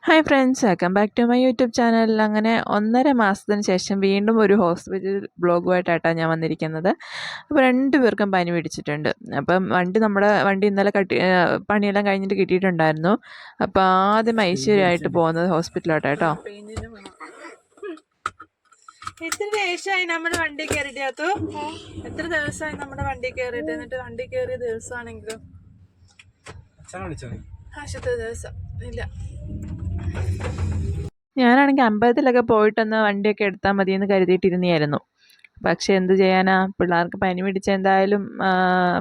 Hi friends, welcome back to my YouTube channel. അങ്ങനെ 1.5 മാസത്തിന് ശേഷം വീണ്ടും ഒരു ഹോസ്പിറ്റൽ ബ്ലോഗുമായിട്ടാണ് ഞാൻ വന്നിരിക്കുന്നത്. അപ്പോൾ 2 പേർക്കും പനി പിടിച്ചിട്ടുണ്ട്. അപ്പം നമ്മുടെ വണ്ടി ഇന്നലെ പണിയെല്ലാം കഴിഞ്ഞിട്ട് കിട്ടിയിട്ടുണ്ടായിരുന്നു. അപ്പോൾ ആദ്യം ഐശ്വര്യമായിട്ട് പോകുന്നത് ഹോസ്പിറ്റലോട്ടാട്ടോ. എത്ര ദിവസമായി നമ്മുടെ വണ്ടി കയറിയിട്ടോ? എത്ര ദിവസമായി നമ്മുടെ വണ്ടി കയറിയിട്ട്? എന്നിട്ട് വണ്ടി കയറിയ ദിവസമാണെങ്കിലും ആശുപത്രി ദിവസം ഇല്ല. ഞാനാണെങ്കിൽ അമ്പലത്തിലൊക്കെ പോയിട്ടൊന്ന് വണ്ടിയൊക്കെ എടുത്താൽ മതിയെന്ന് കരുതിയിട്ടിരുന്നായിരുന്നു. പക്ഷെ എന്ത് ചെയ്യാനാ, പിള്ളേർക്ക് പനി പിടിച്ച എന്തായാലും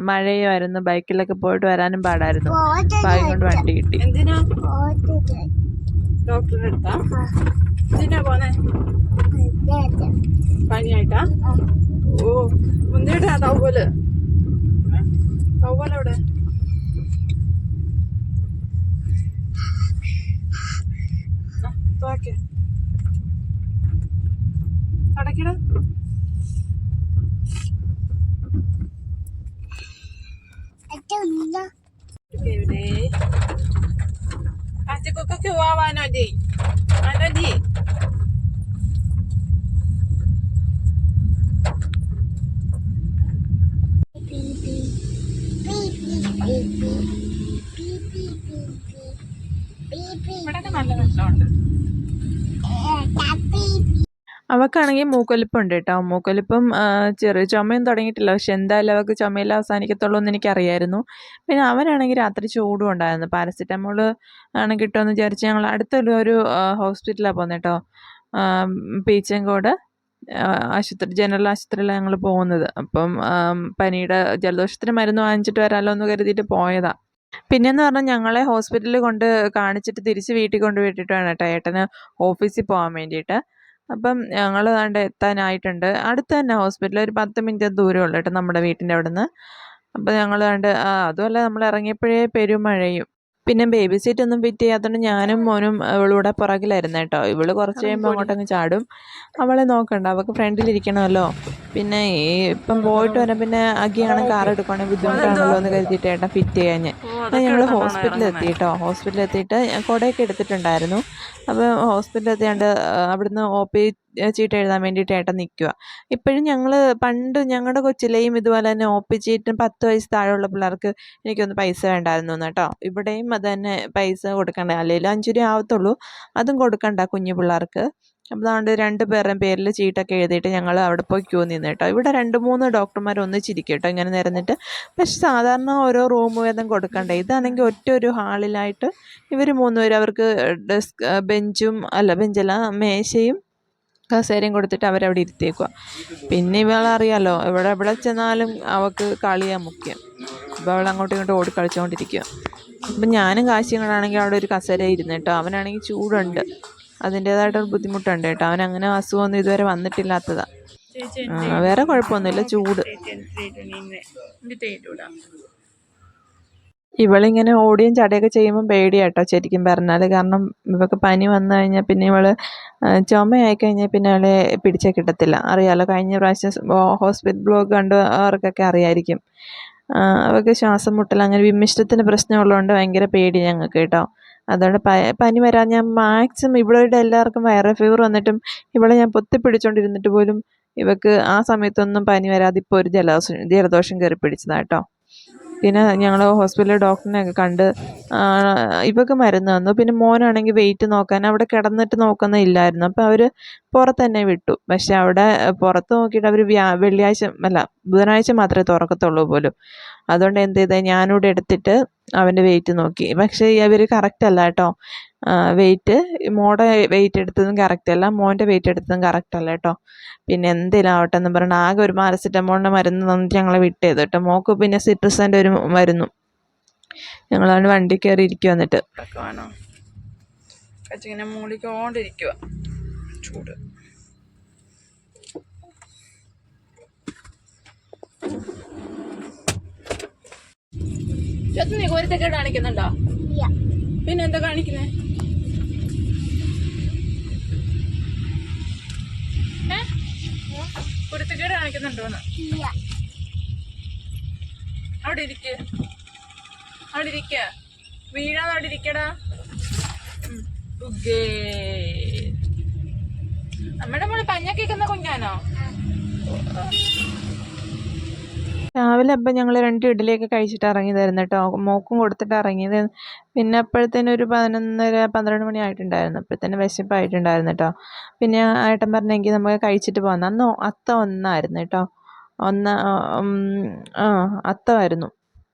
മഴയുമായിരുന്നു, ബൈക്കിലൊക്കെ പോയിട്ട് വരാനും പാടായിരുന്നു. ബാഗ് കൊണ്ട് വണ്ടി കിട്ടി. എന്തിനാ ഡോക്ടറുടെ അടുത്താ? എന്തിനാ പോന്നെ? പനിയായിട്ടാ? ഓ, മുന്തേട്ടാ തൗപോലെ ഇവിടെ അടയ്ക്കട. എവിടെ കാച്ചക്കൊക്കെ പോവാനോ? അനോജി ഇവിടെയൊക്കെ നല്ല വെള്ളമുണ്ട്. അവൾക്കാണെങ്കിൽ മൂക്കൊലിപ്പുണ്ട് കേട്ടോ. മൂക്കൊലിപ്പും ചെറിയ ചുമയും തുടങ്ങിയിട്ടില്ല. പക്ഷെ എന്തായാലും അവൾക്ക് ചുമയിൽ അവസാനിക്കത്തുള്ളൂ എന്ന് എനിക്കറിയായിരുന്നു. പിന്നെ അവനാണെങ്കിൽ രാത്രി ചൂടും ഉണ്ടായിരുന്നു. പാരസിറ്റമോൾ ആണ് കിട്ടുമെന്ന് വിചാരിച്ച് ഞങ്ങൾ അടുത്തൊരു ഹോസ്പിറ്റലാണ് പോകുന്നത് കേട്ടോ. പീച്ചങ്കോട് ആശുപത്രി, ജനറൽ ആശുപത്രിയിലാണ് ഞങ്ങൾ പോകുന്നത്. അപ്പം പനിയുടെ ജലദോഷത്തിന് മരുന്ന് വാങ്ങിച്ചിട്ട് വരാമല്ലോ എന്ന് കരുതിയിട്ട് പോയതാണ്. പിന്നെയെന്ന് പറഞ്ഞാൽ ഞങ്ങളെ ഹോസ്പിറ്റലിൽ കൊണ്ട് കാണിച്ചിട്ട് തിരിച്ച് വീട്ടിൽ കൊണ്ട് വിട്ടിട്ടാണ് കേട്ടോ ഏട്ടന് ഓഫീസിൽ പോകാൻ വേണ്ടിയിട്ട്. അപ്പം ഞങ്ങൾ ദാണ്ട് എത്താനായിട്ടുണ്ട്. അടുത്ത് തന്നെ ഹോസ്പിറ്റൽ, ഒരു 10 മിനിറ്റ് ദൂരമുള്ളൂ കേട്ടോ നമ്മുടെ വീട്ടിൻ്റെ അവിടെ നിന്ന്. അപ്പോൾ ഞങ്ങൾ ദാണ്ട് അതുമല്ല, നമ്മൾ ഇറങ്ങിയപ്പോഴേ പെരുമഴയും. പിന്നെ ബേബി സീറ്റ് ഒന്നും ഫിറ്റ് ചെയ്യാത്തതുകൊണ്ട് ഞാനും മോനും ഇവളിവിടെ പുറകിലായിരുന്നു കേട്ടോ. ഇവള് കുറച്ച് കഴിയുമ്പോൾ അങ്ങോട്ടങ്ങ് ചാടും. അവളെ നോക്കണ്ട, അവൾക്ക് ഫ്രണ്ടിലിരിക്കണമല്ലോ. പിന്നെ ഇപ്പം പോയിട്ട് വരാൻ പിന്നെ അഗിയാണ് കാർ എടുക്കുകയാണെങ്കിൽ ബുദ്ധിമുട്ടാണല്ലോ എന്ന് കരുതിയിട്ട് ഏട്ടാ ഫിറ്റ് ചെയ്യാൻ ഞങ്ങൾ ഹോസ്പിറ്റലിലെത്തി കേട്ടോ. ഹോസ്പിറ്റലിലെത്തിയിട്ട് കുടയൊക്കെ എടുത്തിട്ടുണ്ടായിരുന്നു. അപ്പോൾ ഹോസ്പിറ്റലിലെത്തിയാണ്ട് അവിടുന്ന് OP ചീട്ട് എഴുതാൻ വേണ്ടിയിട്ട് ഏട്ടൻ നിൽക്കുക. ഇപ്പോഴും പണ്ട് ഞങ്ങളുടെ കൊച്ചിലെയും ഇതുപോലെ തന്നെ OP ചീറ്റും 10 വയസ്സ് താഴെയുള്ള പിള്ളേർക്ക് എനിക്കൊന്ന് പൈസ വേണ്ടായിരുന്നു കേട്ടോ. ഇവിടെയും അത് തന്നെ പൈസ കൊടുക്കണ്ട, അല്ലെങ്കിൽ 5 രൂപ ആവത്തുള്ളൂ, അതും കൊടുക്കണ്ട കുഞ്ഞു പിള്ളേർക്ക്. അപ്പോൾ അതുകൊണ്ട് 2 പേരുടെയും പേരിൽ ചീട്ടൊക്കെ എഴുതിയിട്ട് ഞങ്ങൾ അവിടെ പോയി ക്യൂ നിന്ന് കേട്ടോ. ഇവിടെ 2-3 ഡോക്ടർമാർ ഒന്നിച്ചിരിക്കും കേട്ടോ, ഇങ്ങനെ നിരന്നിട്ട്. പക്ഷെ സാധാരണ ഓരോ റൂം വീതം കൊടുക്കണ്ടേ. ഇതാണെങ്കിൽ ഒറ്റൊരു ഹാളിലായിട്ട് ഇവർ 3 പേര്, അവർക്ക് ബെഞ്ചല്ല മേശയും കസേരയും കൊടുത്തിട്ട് അവരവിടെ ഇരുത്തിയേക്കുക. പിന്നെ ഇവളറിയാലോ, എവിടെ ചെന്നാലും അവൾക്ക് കളിയാണ് മുഖ്യം. അപ്പോൾ അവൾ അങ്ങോട്ടും ഇങ്ങോട്ടും ഓടി കളിച്ചുകൊണ്ടിരിക്കുക. അപ്പം ഞാനും കാശികളാണെങ്കിൽ അവിടെ ഒരു കസേര ഇരുന്ന് കേട്ടോ. അവനാണെങ്കിൽ ചൂടുണ്ട്, അതിൻ്റേതായിട്ടൊരു ബുദ്ധിമുട്ടുണ്ട് കേട്ടോ. അവനങ്ങനെ അസുഖമൊന്നും ഇതുവരെ വന്നിട്ടില്ലാത്തതാണ്. വേറെ കുഴപ്പമൊന്നുമില്ല, ചൂട്. ഇവളിങ്ങനെ ഓടിയും ചടയൊക്കെ ചെയ്യുമ്പോൾ പേടിയാട്ടോ ശരിക്കും പറഞ്ഞാൽ. കാരണം ഇവൾക്ക് പനി വന്നു കഴിഞ്ഞാൽ പിന്നെ ചുമയായി കഴിഞ്ഞാൽ പിന്നെ അവളെ പിടിച്ചാൽ കിട്ടത്തില്ല. അറിയാമല്ലോ, കഴിഞ്ഞ പ്രാവശ്യം ഹോസ്പിറ്റൽ ബ്ലോഗ് കണ്ടവർക്കൊക്കെ അറിയായിരിക്കും. അവൾക്ക് ശ്വാസം മുട്ടൽ, അങ്ങനെ വിമ്മിഷ്ടത്തിന് പ്രശ്നമുള്ളതുകൊണ്ട് ഭയങ്കര പേടി ഞങ്ങൾക്ക് കേട്ടോ. അതുകൊണ്ട് പനി വരാൻ ഞാൻ മാക്സിമം, ഇവിടെ എല്ലാവർക്കും വൈറൽ ഫീവർ വന്നിട്ടും ഇവളെ ഞാൻ പൊത്തിപ്പിടിച്ചുകൊണ്ടിരുന്നിട്ട് പോലും ഇവൾക്ക് ആ സമയത്തൊന്നും പനി വരാതെ ഇപ്പോൾ ഒരു ജലദോഷം കയറി പിടിച്ചതാണ് കേട്ടോ. പിന്നെ ഞങ്ങൾ ഹോസ്പിറ്റലിൽ ഡോക്ടറിനെയൊക്കെ കണ്ട് ഇവൾക്ക് മരുന്ന് തന്നു. പിന്നെ മോനാണെങ്കിൽ വെയിറ്റ് നോക്കാൻ അവിടെ കിടന്നിട്ട് നോക്കുന്നില്ലായിരുന്നു. അപ്പോൾ അവർ പുറത്ത് തന്നെ വിട്ടു. പക്ഷെ അവിടെ പുറത്ത് നോക്കിയിട്ട് അവർ ബുധനാഴ്ച മാത്രമേ തുറക്കത്തുള്ളൂ പോലും. അതുകൊണ്ട് എന്ത് ചെയ്താൽ ഞാനിവിടെ എടുത്തിട്ട് അവൻ്റെ വെയിറ്റ് നോക്കി. പക്ഷേ ഇവർ കറക്റ്റ് അല്ല കേട്ടോ. മോടെ വെയിറ്റ് എടുത്തതും കറക്റ്റ് അല്ല, മോൻ്റെ വെയിറ്റ് എടുത്തതും കറക്റ്റ് അല്ല കേട്ടോ. പിന്നെ എന്തെങ്കിലും ആവട്ടെ എന്ന് പറഞ്ഞാൽ ആകെ ഒരു പാരസിറ്റമോളിൻ്റെ മരുന്ന് തന്നിട്ട് ഞങ്ങളെ വിട്ടേത് കേട്ടോ. മോക്ക് പിന്നെ സിട്രസിൻ്റെ ഒരു മരുന്നു. ഞങ്ങളാണ് വണ്ടി കയറി ഇരിക്കുക. എന്നിട്ട് ഇങ്ങനെ മൂളിക്കൊണ്ടിരിക്കുക, ചൂട്. നീ കോരത്തൊക്കെ കാണിക്കുന്നുണ്ടോ? പിന്നെ എന്താ കാണിക്കുന്നേ? കുരുത്തക്കേട് കാണിക്കുന്നുണ്ടോന്ന്? അവിടെ ഇരിക്ക, വീഴാതെ അവിടെ ഇരിക്കടാ. നമ്മുടെ മോള് പഞ്ഞക്കേക്കുന്ന കുഞ്ഞാണോ? രാവിലെ അപ്പം ഞങ്ങൾ 2 ഇഡ്ഡലിയൊക്കെ കഴിച്ചിട്ട് ഇറങ്ങിയതായിരുന്നു കേട്ടോ. മോൾക്കും കൊടുത്തിട്ട് ഇറങ്ങിയത്. പിന്നെ അപ്പോഴത്തേനും ഒരു 11:30 12 മണി ആയിട്ടുണ്ടായിരുന്നു. അപ്പോഴത്തേനും വിശപ്പായിട്ടുണ്ടായിരുന്നു കേട്ടോ. പിന്നെ ഏട്ടൻ പറഞ്ഞെങ്കിൽ നമുക്ക് കഴിച്ചിട്ട് പോകാം. അന്ന് അത്തം ഒന്നായിരുന്നു കേട്ടോ. ഒന്ന് അത്തമായിരുന്നു.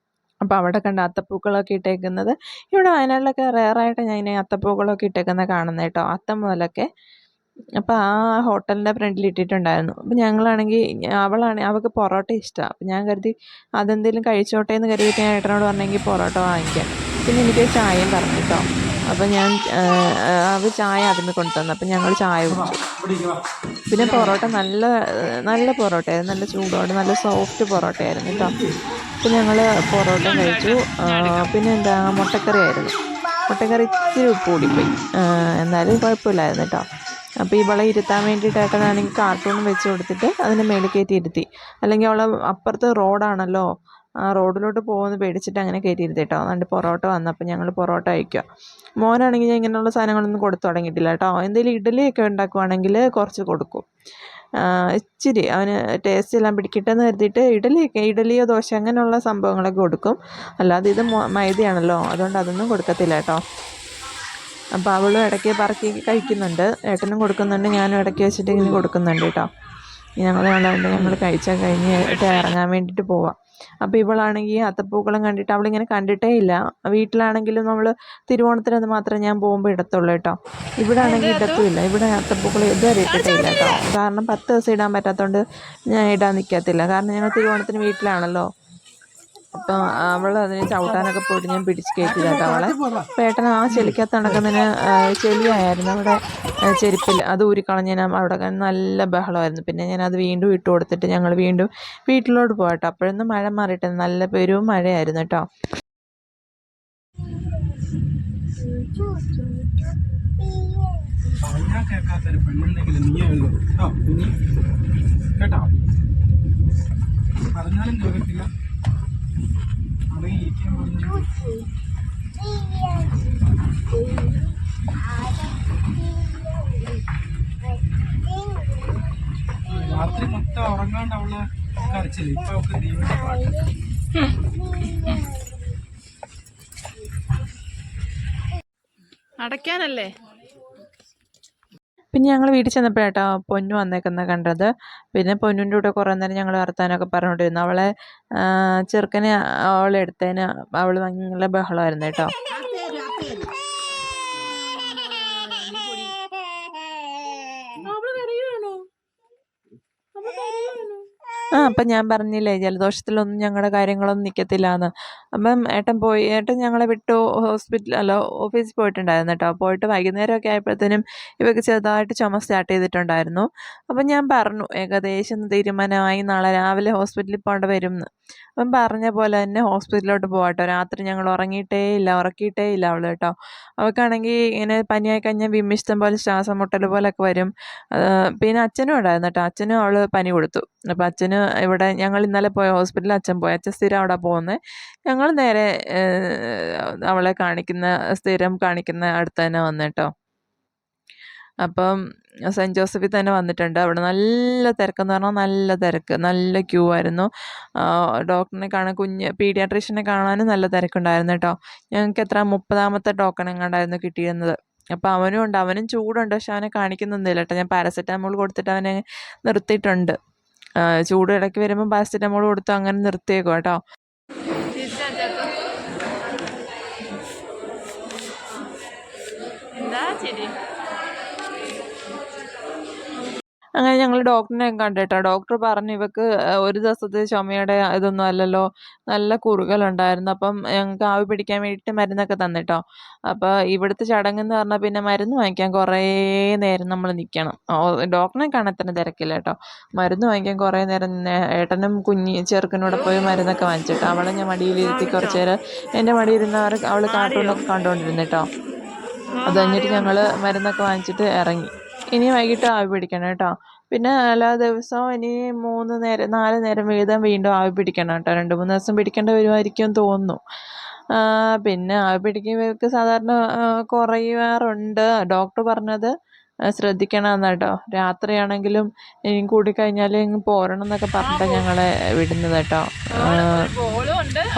അപ്പോൾ അവിടെ കണ്ട അത്തപ്പൂക്കളമൊക്കെ ഇട്ടേക്കുന്നത്. ഇവിടെ വയനാട്ടിലൊക്കെ റെയറായിട്ട് ഞാൻ ഇങ്ങനെ അത്തപ്പൂക്കളമൊക്കെ ഇട്ടേക്കുന്നത് കാണുന്നത് കേട്ടോ, അത്തം മുതലൊക്കെ. അപ്പോൾ ആ ഹോട്ടലിൻ്റെ ഫ്രണ്ടിൽ ഇട്ടിട്ടുണ്ടായിരുന്നു. അപ്പോൾ ഞങ്ങളാണെങ്കിൽ അവൾക്ക് പൊറോട്ട ഇഷ്ടമാണ്. അപ്പോൾ ഞാൻ കരുതി അതെന്തെങ്കിലും കഴിച്ചോട്ടെ എന്ന് കരുതിയിട്ട് ഞാൻ ഏട്ടനോട് പറഞ്ഞെങ്കിൽ പൊറോട്ട വാങ്ങിക്കാം. പിന്നെ എനിക്ക് ചായയും പറഞ്ഞു കേട്ടോ. അപ്പോൾ ഞാൻ അത് ചായ അതിന് കൊണ്ടുതന്നു. അപ്പം ഞങ്ങൾ ചായ കുടിച്ചു. പിന്നെ പൊറോട്ട നല്ല നല്ല പൊറോട്ടയായിരുന്നു, നല്ല ചൂടോടെ നല്ല സോഫ്റ്റ് പൊറോട്ടയായിരുന്നു കേട്ടോ. അപ്പം ഞങ്ങൾ പൊറോട്ട കഴിച്ചു. പിന്നെ എന്താ മുട്ടക്കറി ആയിരുന്നു. മുട്ടക്കറി ഇത്തിരി ഉപ്പ് കൂടിപ്പോയി, എന്നാലും കുഴപ്പമില്ലായിരുന്നു കേട്ടോ. അപ്പോൾ ഇവളെ ഇരുത്താൻ വേണ്ടിയിട്ട് ഏട്ടനാണെങ്കിൽ കാർട്ടൂൺ വെച്ച് കൊടുത്തിട്ട് അതിന് മേളിൽ കയറ്റി ഇരുത്തി. അല്ലെങ്കിൽ അവളെ അപ്പുറത്ത് റോഡാണല്ലോ, ആ റോഡിലോട്ട് പോകുമെന്ന് പേടിച്ചിട്ട് അങ്ങനെ കയറ്റി ഇരുത്തി കേട്ടോ. അതുകൊണ്ട് പൊറോട്ട വന്നപ്പോൾ ഞങ്ങൾ പൊറോട്ട കഴിക്കുക. മോനാണെങ്കിൽ ഞാൻ ഇങ്ങനെയുള്ള സാധനങ്ങളൊന്നും കൊടുത്തു തുടങ്ങിയിട്ടില്ല കേട്ടോ. എന്തെങ്കിലും ഇഡ്ഡലിയൊക്കെ ഉണ്ടാക്കുവാണെങ്കിൽ കുറച്ച് കൊടുക്കും, ഇച്ചിരി അവന് ടേസ്റ്റ് എല്ലാം പിടിക്കട്ടെ എന്ന് കരുതിയിട്ട്. ഇഡ്ഡലിയോ ദോശ അങ്ങനെയുള്ള സംഭവങ്ങളൊക്കെ കൊടുക്കും. അല്ലാതെ ഇത് മൈദയാണല്ലോ, അതുകൊണ്ട് അതൊന്നും കൊടുക്കത്തില്ല കേട്ടോ. അപ്പോൾ അവളും ഇടയ്ക്ക് പറക്കി കഴിക്കുന്നുണ്ട്, ഏട്ടനും കൊടുക്കുന്നുണ്ട്, ഞാനും ഇടയ്ക്ക് വെച്ചിട്ട് ഇങ്ങനെ കൊടുക്കുന്നുണ്ട് കേട്ടോ. ഞങ്ങൾ കഴിച്ചാൽ കഴിഞ്ഞിട്ട് ഇറങ്ങാൻ വേണ്ടിയിട്ട് പോവാം. അപ്പോൾ ഇവളാണെങ്കിൽ അത്തപ്പൂക്കളം കണ്ടിട്ട് അവളിങ്ങനെ കണ്ടിട്ടേ ഇല്ല. വീട്ടിലാണെങ്കിലും നമ്മൾ തിരുവോണത്തിനത് മാത്രമേ ഞാൻ പോകുമ്പോൾ ഇടത്തുള്ളൂ കേട്ടോ. ഇവിടെ ആണെങ്കിൽ ഇടത്തുമില്ല. ഇവിടെ അത്തപ്പൂക്കളം ഇതുവരെ ഇട്ടിട്ടേ ഇല്ല കേട്ടോ. കാരണം 10 ദിവസം ഇടാൻ പറ്റാത്തതുകൊണ്ട് ഞാൻ ഇടാൻ നിൽക്കത്തില്ല. കാരണം ഞങ്ങൾ തിരുവോണത്തിന് വീട്ടിലാണല്ലോ. അപ്പോൾ അവൾ അതിന് ചവിട്ടാനൊക്കെ പോയിട്ട് ഞാൻ പിടിച്ച് കയറ്റില്ല കേട്ടോ അവളെ. അപ്പോൾ ഏട്ടൻ ആ ചെളിക്കകത്ത് നടക്കുന്നതിന് ചെളിയായിരുന്നു അവിടെ ചെരുപ്പിൽ, അത് ഊരിക്കളഞ്ഞ് അവിടെ നല്ല ബഹളമായിരുന്നു. പിന്നെ ഞാനത് വീണ്ടും ഇട്ട് കൊടുത്തിട്ട് ഞങ്ങൾ വീണ്ടും വീട്ടിലോട്ട് പോകട്ടോ. അപ്പോഴൊന്നും മഴ മാറിയിട്ട് നല്ല പെരും മഴയായിരുന്നു കേട്ടോ. പറഞ്ഞാലും കേൾക്കത്തില്ല. രാത്രി മൊത്തം ഉറങ്ങാണ്ട് അവള് കരച്ചില്ല. ഇപ്പൊ അവൾക്ക് ദൈവത്തിന്റെ പാട്ട്. അടയ്ക്കാനല്ലേ. പിന്നെ ഞങ്ങൾ വീട്ടിൽ ചെന്നപ്പോഴാട്ടോ പൊന്നു വന്നേക്കുന്നത് കണ്ടത്. പിന്നെ പൊന്നിൻ്റെ കൂടെ കുറേ നേരം ഞങ്ങൾ വർത്താനമൊക്കെ പറഞ്ഞുകൊണ്ടിരുന്നു. അവളെ ചെറുക്കനെ അവളെടുത്തതിന് അവൾ ഭയങ്കര ബഹളമായിരുന്നു കേട്ടോ. അപ്പം ഞാൻ പറഞ്ഞില്ലേ ജലദോഷത്തിലൊന്നും ഞങ്ങളുടെ കാര്യങ്ങളൊന്നും നിൽക്കത്തില്ല. അപ്പം ഏട്ടൻ ഞങ്ങളെ വിട്ടു ഓഫീസിൽ പോയിട്ടുണ്ടായിരുന്നു കേട്ടോ. പോയിട്ട് വൈകുന്നേരമൊക്കെ ആയപ്പോഴത്തേനും ഇവർക്ക് ചെറുതായിട്ട് ചുമ സ്റ്റാർട്ട് ചെയ്തിട്ടുണ്ടായിരുന്നു. അപ്പം ഞാൻ പറഞ്ഞു ഏകദേശം തീരുമാനമായി, നാളെ രാവിലെ ഹോസ്പിറ്റലിൽ പോകേണ്ട വരും എന്ന്. അപ്പം പറഞ്ഞ പോലെ തന്നെ ഹോസ്പിറ്റലിലോട്ട് പോകാട്ടോ. രാത്രി ഞങ്ങൾ ഉറക്കിയിട്ടേ ഇല്ല അവൾ കേട്ടോ. അവൾക്കാണെങ്കിൽ ഇങ്ങനെ പനിയായി കഴിഞ്ഞാൽ വിമ്മിഷ്ടം പോലെ ശ്വാസം മുട്ടൽ പോലൊക്കെ വരും. പിന്നെ അച്ഛനും ഉണ്ടായിരുന്നു കേട്ടോ. അച്ഛനും അവൾ പനി കൊടുത്തു. അപ്പോൾ അച്ഛന് ഇവിടെ ഞങ്ങൾ ഇന്നലെ പോയ ഹോസ്പിറ്റലിൽ അച്ഛൻ പോയി. അച്ഛൻ സ്ഥിരം അവിടെ പോകുന്നത്. ഞങ്ങൾ നേരെ അവളെ സ്ഥിരം കാണിക്കുന്ന അടുത്ത് തന്നെ വന്നു കേട്ടോ. അപ്പം സെൻറ്റ് ജോസഫിൽ തന്നെ വന്നിട്ടുണ്ട്. അവിടെ നല്ല തിരക്കെന്ന് പറഞ്ഞാൽ നല്ല തിരക്ക്, നല്ല ക്യൂ ആയിരുന്നു. ഡോക്ടറിനെ കാണാൻ പീഡിയാട്രീഷ്യനെ കാണാനും നല്ല തിരക്കുണ്ടായിരുന്നു കേട്ടോ. ഞങ്ങൾക്ക് 30ാമത്തെ ടോക്കൺ എങ്ങാണ്ടായിരുന്നു കിട്ടിയിരുന്നത്. അപ്പോൾ അവനും ചൂടുണ്ട്, പക്ഷെ അവനെ കാണിക്കുന്നൊന്നുമില്ല കേട്ടോ. ഞാൻ പാരസെറ്റാമോൾ കൊടുത്തിട്ട് അവനെ നിർത്തിയിട്ടുണ്ട്. ചൂട് ഇടയ്ക്ക് വരുമ്പോൾ പാരസെറ്റാമോൾ കൊടുത്തു അങ്ങനെ നിർത്തിയേക്കും കേട്ടോ. എന്താ ശരി. അങ്ങനെ ഞങ്ങൾ ഡോക്ടറിനെ കണ്ടിട്ടോ. ഡോക്ടർ പറഞ്ഞു ഇവക്ക് ഒരു ദിവസത്തെ ചുമയുടെ ഇതൊന്നും അല്ലല്ലോ, നല്ല കുറുകലുണ്ടായിരുന്നു. അപ്പം ഞങ്ങൾക്ക് ആവി പിടിക്കാൻ വേണ്ടിയിട്ട് മരുന്നൊക്കെ തന്നിട്ടോ. അപ്പോൾ ഇവിടുത്തെ ചടങ്ങെന്ന് പറഞ്ഞാൽ പിന്നെ മരുന്ന് വാങ്ങിക്കാൻ കുറേ നേരം നമ്മൾ നിൽക്കണം. ഡോക്ടറിനെ കാണാൻ തന്നെ തിരക്കില്ല കേട്ടോ. മരുന്ന് വാങ്ങിക്കാൻ കുറേ നേരം ഏട്ടനും ചെറുക്കനൂടെ പോയി മരുന്നൊക്കെ വാങ്ങിച്ചിട്ടോ. അവളെ ഞാൻ മടിയിലിരുത്തി കുറച്ച് നേരം എൻ്റെ മടിയിരുന്ന് അവൾ കാർട്ടൂണൊക്കെ കണ്ടുകൊണ്ടിരുന്നിട്ടോ. അത് കഴിഞ്ഞിട്ട് ഞങ്ങൾ മരുന്നൊക്കെ വാങ്ങിച്ചിട്ട് ഇറങ്ങി. ഇനി വൈകിട്ട് ആവി പിടിക്കണം കേട്ടോ. പിന്നെ എല്ലാ ദിവസവും ഇനി 4 നേരം വീതം വീണ്ടും ആവി പിടിക്കണം കേട്ടോ. 2-3 ദിവസം പിടിക്കേണ്ടി വരുമായിരിക്കും തോന്നുന്നു. പിന്നെ ആവി പിടിക്കുമ്പോഴേക്ക് സാധാരണ കുറയാറുണ്ട്. ഡോക്ടർ പറഞ്ഞത് ശ്രദ്ധിക്കണം കേട്ടോ. രാത്രിയാണെങ്കിലും ഇനി കൂടിക്കഴിഞ്ഞാൽ ഇങ്ങ് പോരണം എന്നൊക്കെ പറഞ്ഞിട്ട് ഞങ്ങളെ വിടുന്നത് കേട്ടോ.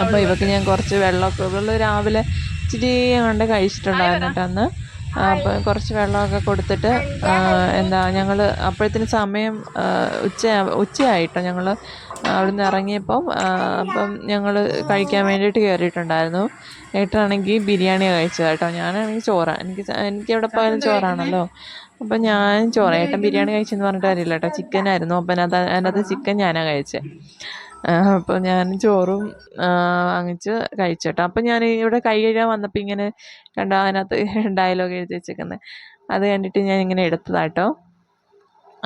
അപ്പോൾ ഇവക്ക് ഞാൻ കുറച്ച് വെള്ളമൊക്കെ ഇവള് രാവിലെ ഇച്ചിരി കൊണ്ട് കഴിച്ചിട്ടുണ്ടായിരുന്നു കേട്ടോ അന്ന്. അപ്പോൾ കുറച്ച് വെള്ളമൊക്കെ കൊടുത്തിട്ട് എന്താ ഞങ്ങൾ അപ്പോഴത്തേന് സമയം ഉച്ചയായിട്ടോ. ഞങ്ങൾ അവിടെ നിന്ന് ഇറങ്ങിയപ്പം അപ്പം ഞങ്ങൾ കഴിക്കാൻ വേണ്ടിയിട്ട് കയറിയിട്ടുണ്ടായിരുന്നു. ഏട്ടനാണെങ്കിൽ ബിരിയാണിയാണ് കഴിച്ചത് കേട്ടോ. ഞാനാണെങ്കിൽ ചോറാണ്. എനിക്ക് എവിടെ പോയാലും ചോറാണല്ലോ. അപ്പം ഞാൻ ചോറ്, ഏട്ടൻ ബിരിയാണി കഴിച്ചെന്ന് പറഞ്ഞിട്ട് കാര്യമില്ല കേട്ടോ. ചിക്കനായിരുന്നു. അപ്പം അതിനകത്ത് ചിക്കൻ ഞാനാണ് കഴിച്ചത്. അപ്പോൾ ഞാൻ ചോറും വാങ്ങിച്ച് കഴിച്ചു കേട്ടോ. അപ്പം ഞാൻ ഇവിടെ കൈ കഴുകാൻ വന്നപ്പോൾ ഇങ്ങനെ കണ്ടോ അതിനകത്ത് ഡയലോഗ് എഴുതി വെച്ചേക്കുന്നത്. അത് കണ്ടിട്ട് ഞാൻ ഇങ്ങനെ എടുത്തതാട്ടോ.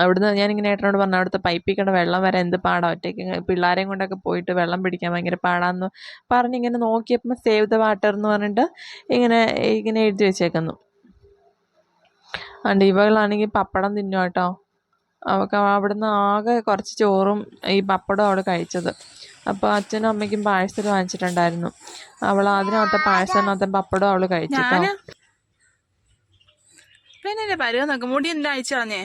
അവിടുന്ന് ഞാനിങ്ങനെ ഏട്ടനോട് പറഞ്ഞു അവിടുത്തെ പൈപ്പിൽ കൂടെ വെള്ളം വരാൻ എന്ത് പാടാ, ഒറ്റയ്ക്ക് പിള്ളേരെയും കൊണ്ടൊക്കെ പോയിട്ട് വെള്ളം പിടിക്കാൻ ഭയങ്കര പാടാന്ന് പറഞ്ഞിങ്ങനെ നോക്കിയപ്പോൾ സേവ് ദ വാട്ടർ എന്ന് പറഞ്ഞിട്ട് ഇങ്ങനെ ഇങ്ങനെ എഴുതി വെച്ചേക്കുന്നു. അതുകൊണ്ട് ഇവളാണെങ്കിൽ പപ്പടം തിന്നു കേട്ടോ. അവൾക്ക് അവിടുന്ന് ആകെ കുറച്ച് ചോറും ഈ പപ്പടവും അവൾ കഴിച്ചത്. അപ്പോൾ അച്ഛനും അമ്മയ്ക്കും പാഴ്സൽ വാങ്ങിച്ചിട്ടുണ്ടായിരുന്നു. അവൾ അതിനകത്തെ പാഴ്സലിനകത്തെ പപ്പടവും അവൾ കഴിച്ചിട്ടോ. പിന്നെ പരുവ നോക്ക്, മുടി എന്താ അയച്ചു കളഞ്ഞേ?